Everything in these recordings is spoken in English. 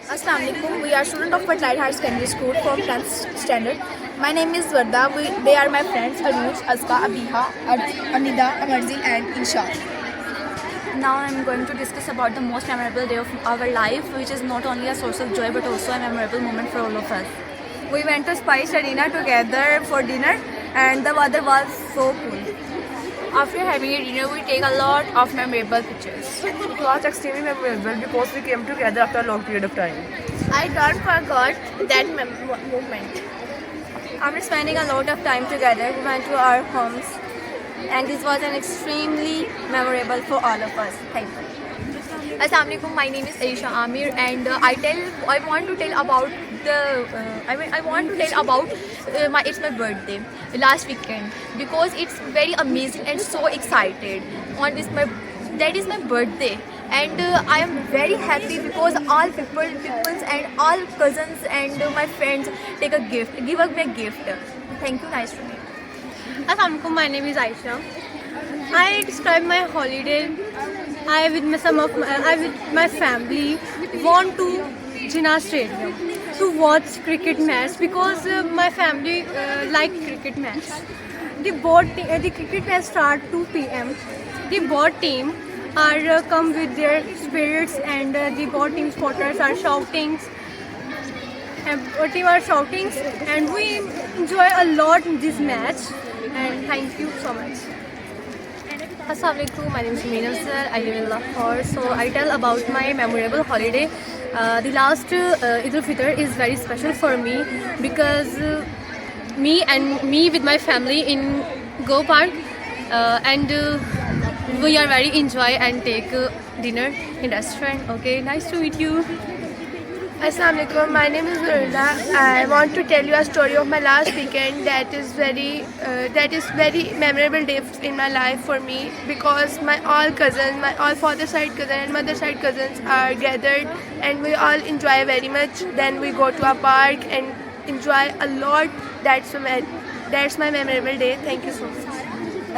Assalamualaikum. We are students of Fertile High Secondary School from 10th standard. My name is Varda. They are my friends Anuj, Azka, Abiha, Anida, Amarzil and Insha. Now I'm going to discuss about the most memorable day of our life, which is not only a source of joy but also a memorable moment for all of us. We went to Spice Arena together for dinner and the weather was so cool. After having a dinner, we take a lot of memorable pictures. It was extremely memorable because we came together after a long period of time. I don't forget that moment. After spending a lot of time together, we went to our homes, and this was an extremely memorable for all of us. Thank you. Assalamualaikum. My name is Aisha Amir and I want to tell about it's my birthday last weekend because it's very amazing and so excited. That is my birthday and I am very happy because all peoples and all cousins and my friends give me a gift. Thank you. Nice to meet you. Assalamualaikum, my name is Aisha. I describe my holiday. I with my family went to Jinnah Stadium to watch cricket match because my family like cricket match. The cricket match start 2 p.m. The both team are come with their spirits and the both team supporters are shouting. Both team are shouting and we enjoy a lot in this match. And thank you so much. Assalamualaikum, my name is Meenam sir. I live in Lahore. So I tell about my memorable holiday. The last Eid al-Fitr is very special for me because me with my family in Go Park and we are very enjoy and take dinner in restaurant. Okay, nice to meet you. Assalamualaikum, my name is Nurullah. I want to tell you a story of my last weekend that is very memorable day in my life for me because my all cousins, my all father side cousins and mother side cousins are gathered and we all enjoy very much. Then we go to a park and enjoy a lot. That's my memorable day. Thank you so much.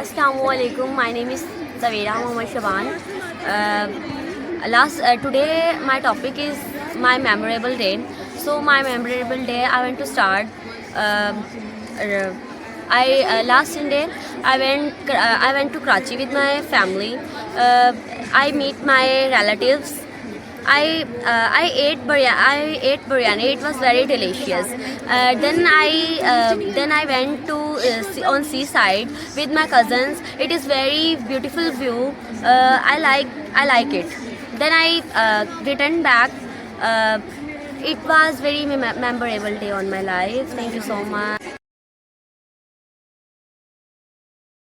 Assalamualaikum. My name is Zavera Mohammad Shaban. Today my topic is my memorable day. So my memorable day, I went to start. Last Sunday I went to Karachi with my family. I meet my relatives. I ate biryani. It was very delicious. Then I went to on seaside with my cousins. It is very beautiful view. I like it. Then I returned back. It was very memorable day on my life. Thank you so much.